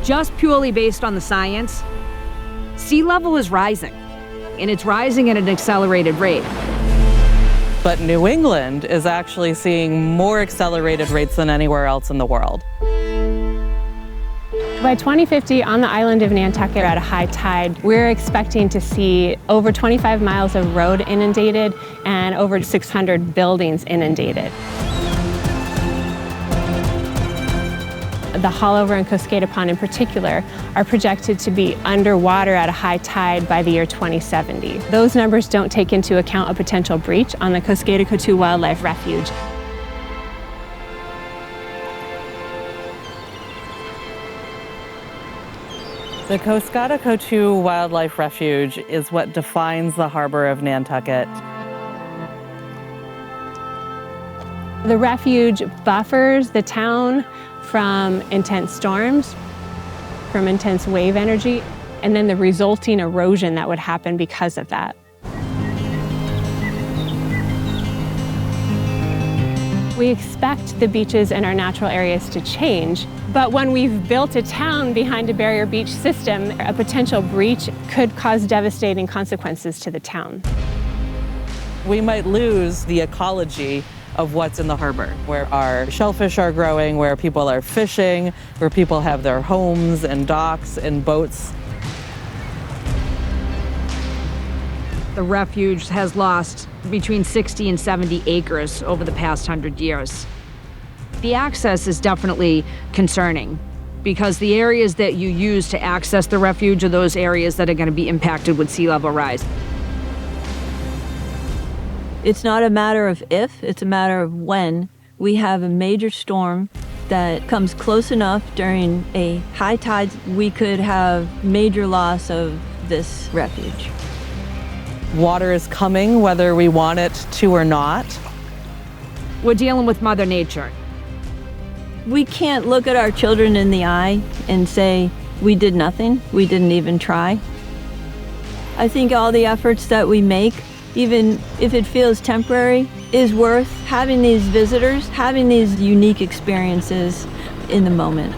just purely based on the science, sea level is rising, and it's rising at an accelerated rate. But New England is actually seeing more accelerated rates than anywhere else in the world. By 2050, on the island of Nantucket at a high tide, we're expecting to see over 25 miles of road inundated and over 600 buildings inundated. The Haulover and Coskata Pond in particular are projected to be underwater at a high tide by the year 2070. Those numbers don't take into account a potential breach on the Coskata-Coatue Wildlife Refuge. The Coskata-Coatue Wildlife Refuge is what defines the harbor of Nantucket. The refuge buffers the town from intense storms, from intense wave energy, and then the resulting erosion that would happen because of that. We expect the beaches and our natural areas to change, but when we've built a town behind a barrier beach system, a potential breach could cause devastating consequences to the town. We might lose the ecology of what's in the harbor, where our shellfish are growing, where people are fishing, where people have their homes and docks and boats. The refuge has lost between 60 and 70 acres over the past 100 years. The access is definitely concerning because the areas that you use to access the refuge are those areas that are going to be impacted with sea level rise. It's not a matter of if, it's a matter of when we have a major storm that comes close enough during a high tide, we could have major loss of this refuge. Water is coming whether we want it to or not. We're dealing with Mother Nature. We can't look at our children in the eye and say, we did nothing, we didn't even try. I think all the efforts that we make, even if it feels temporary, is worth having these visitors, having these unique experiences in the moment.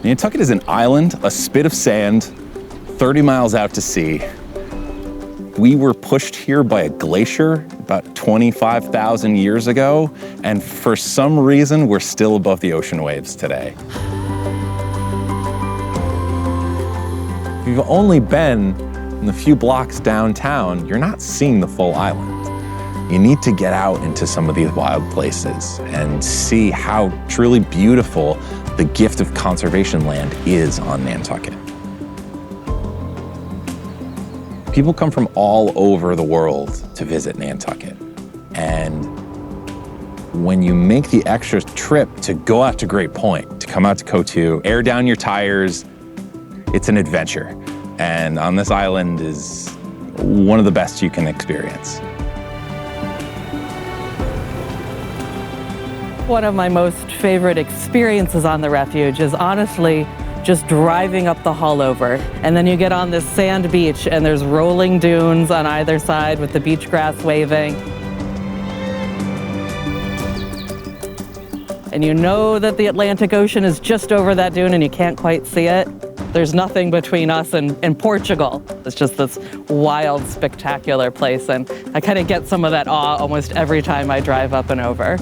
Nantucket is an island, a spit of sand, 30 miles out to sea. We were pushed here by a glacier about 25,000 years ago, and for some reason, we're still above the ocean waves today. If you've only been in the few blocks downtown, you're not seeing the full island. You need to get out into some of these wild places and see how truly beautiful the gift of conservation land is on Nantucket. People come from all over the world to visit Nantucket. And when you make the extra trip to go out to Great Point, to come out to Coatue, air down your tires, it's an adventure. And on this island is one of the best you can experience. One of my most favorite experiences on the refuge is honestly just driving up the Haulover, and then you get on this sand beach and there's rolling dunes on either side with the beach grass waving. And you know that the Atlantic Ocean is just over that dune and you can't quite see it. There's nothing between us and Portugal. It's just this wild, spectacular place, and I kind of get some of that awe almost every time I drive up and over.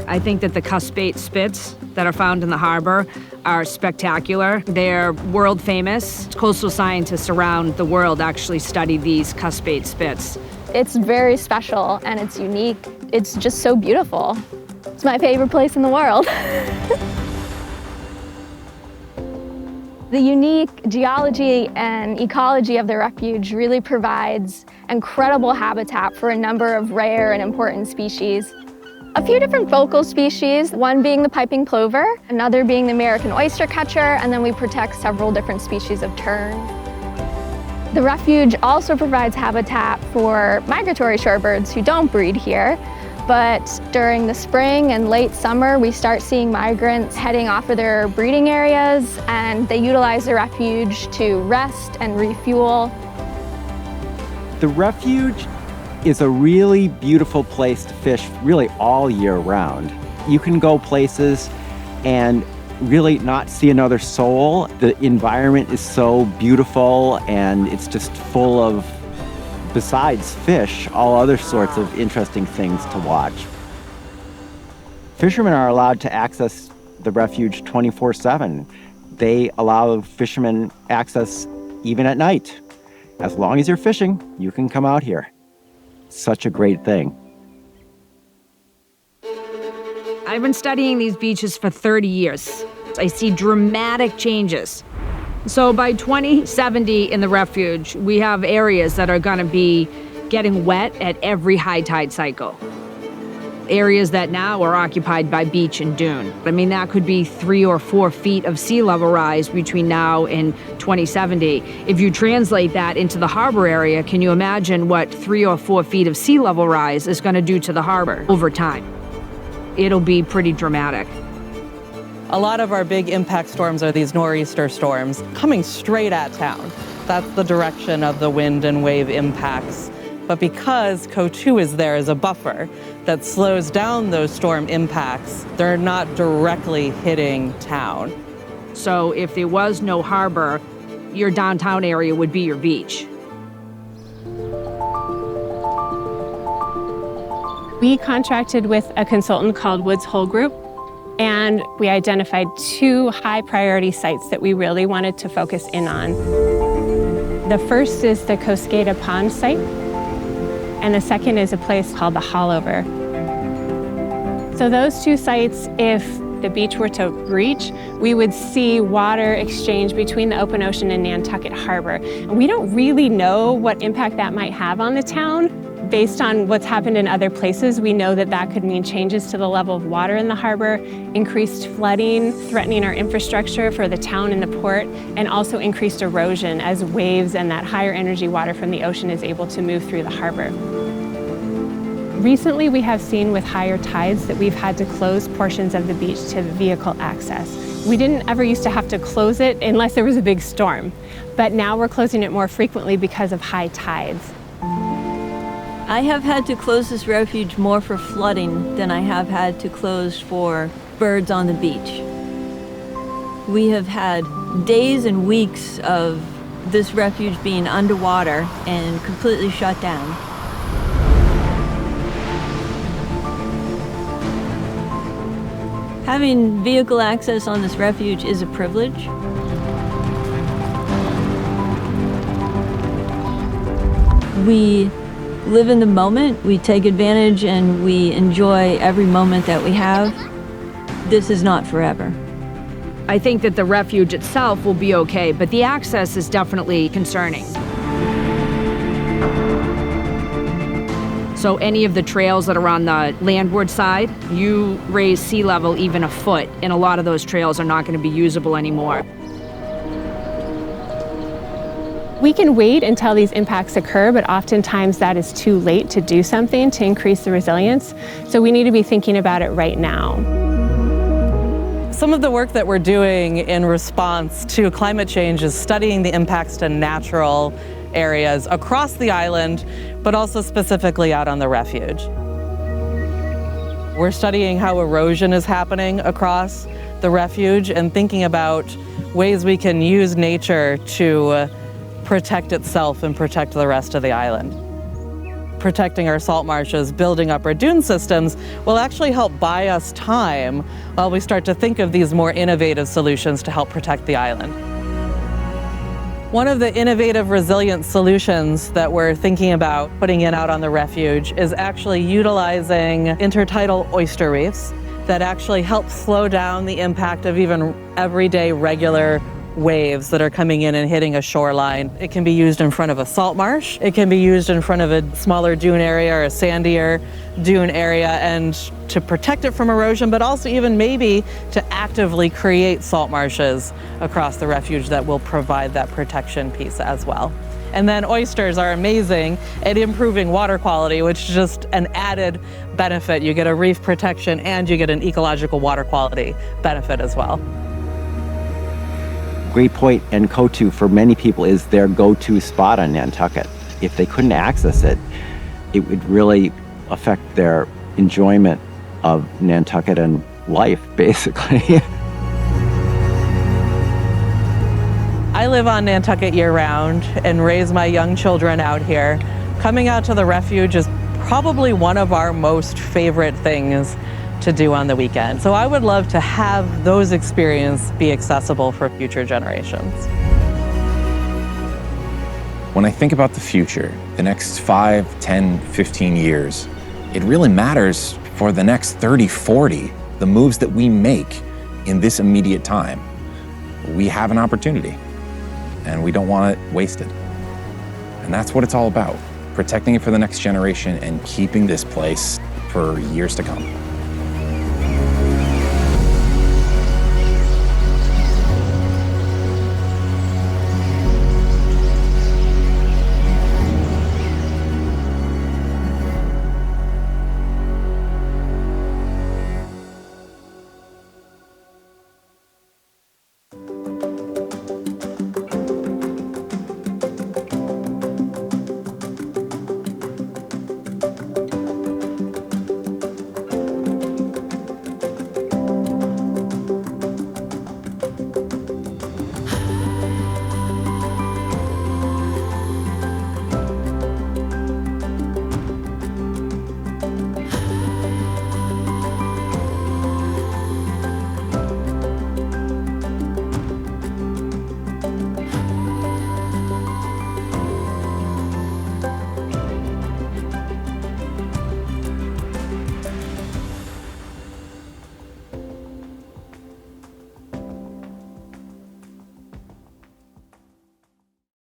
I think that the cuspate spits that are found in the harbor are spectacular. They're world famous. Coastal scientists around the world actually study these cuspate spits. It's very special and it's unique. It's just so beautiful. It's my favorite place in the world. The unique geology and ecology of the refuge really provides incredible habitat for a number of rare and important species. A few different focal species, one being the piping plover, another being the American oystercatcher, and then we protect several different species of tern. The refuge also provides habitat for migratory shorebirds who don't breed here, But during the spring and late summer, we start seeing migrants heading off of their breeding areas, and they utilize the refuge to rest and refuel. The refuge is a really beautiful place to fish really all year round. You can go places and really not see another soul. The environment is so beautiful, and it's just full of, besides fish, all other sorts of interesting things to watch. Fishermen are allowed to access the refuge 24/7. They allow fishermen access even at night. As long as you're fishing, you can come out here. Such a great thing. I've been studying these beaches for 30 years. I see dramatic changes. So by 2070 in the refuge, we have areas that are going to be getting wet at every high tide cycle. Areas that now are occupied by beach and dune. I mean, that could be 3 or 4 feet of sea level rise between now and 2070. If you translate that into the harbor area, can you imagine what 3 or 4 feet of sea level rise is going to do to the harbor over time? It'll be pretty dramatic. A lot of our big impact storms are these nor'easter storms coming straight at town. That's the direction of the wind and wave impacts. But because Coatue is there as a buffer that slows down those storm impacts, they're not directly hitting town. So if there was no harbor, your downtown area would be your beach. We contracted with a consultant called Woods Hole Group, and we identified 2 high priority sites that we really wanted to focus in on. The first is the Coskata Pond site, and the second is a place called the Hollover. So those 2 sites, if the beach were to breach, we would see water exchange between the open ocean and Nantucket Harbor. And we don't really know what impact that might have on the town. Based on what's happened in other places, we know that that could mean changes to the level of water in the harbor, increased flooding, threatening our infrastructure for the town and the port, and also increased erosion as waves and that higher energy water from the ocean is able to move through the harbor. Recently, we have seen with higher tides that we've had to close portions of the beach to vehicle access. We didn't ever used to have to close it unless there was a big storm, but now we're closing it more frequently because of high tides. I have had to close this refuge more for flooding than I have had to close for birds on the beach. We have had days and weeks of this refuge being underwater and completely shut down. Having vehicle access on this refuge is a privilege. We live in the moment, we take advantage, and we enjoy every moment that we have. This is not forever. I think that the refuge itself will be okay, but the access is definitely concerning. So any of the trails that are on the landward side, you raise sea level even a foot, and a lot of those trails are not going to be usable anymore. We can wait until these impacts occur, but oftentimes that is too late to do something to increase the resilience. So we need to be thinking about it right now. Some of the work that we're doing in response to climate change is studying the impacts to natural areas across the island, but also specifically out on the refuge. We're studying how erosion is happening across the refuge and thinking about ways we can use nature to protect itself and protect the rest of the island. Protecting our salt marshes, building up our dune systems will actually help buy us time while we start to think of these more innovative solutions to help protect the island. One of the innovative resilient solutions that we're thinking about putting in out on the refuge is actually utilizing intertidal oyster reefs that actually help slow down the impact of even everyday regular waves that are coming in and hitting a shoreline. It can be used in front of a salt marsh. It can be used in front of a smaller dune area or a sandier dune area, and to protect it from erosion, but also even maybe to actively create salt marshes across the refuge that will provide that protection piece as well. And then oysters are amazing at improving water quality, which is just an added benefit. You get a reef protection and you get an ecological water quality benefit as well. Great Point and Coatue for many people is their go-to spot on Nantucket. If they couldn't access it, it would really affect their enjoyment of Nantucket and life, basically. I live on Nantucket year-round and raise my young children out here. Coming out to the refuge is probably one of our most favorite things to do on the weekend. So I would love to have those experiences be accessible for future generations. When I think about the future, the next 5, 10, 15 years, it really matters for the next 30, 40, the moves that we make in this immediate time. We have an opportunity and we don't want it wasted. And that's what it's all about, protecting it for the next generation and keeping this place for years to come.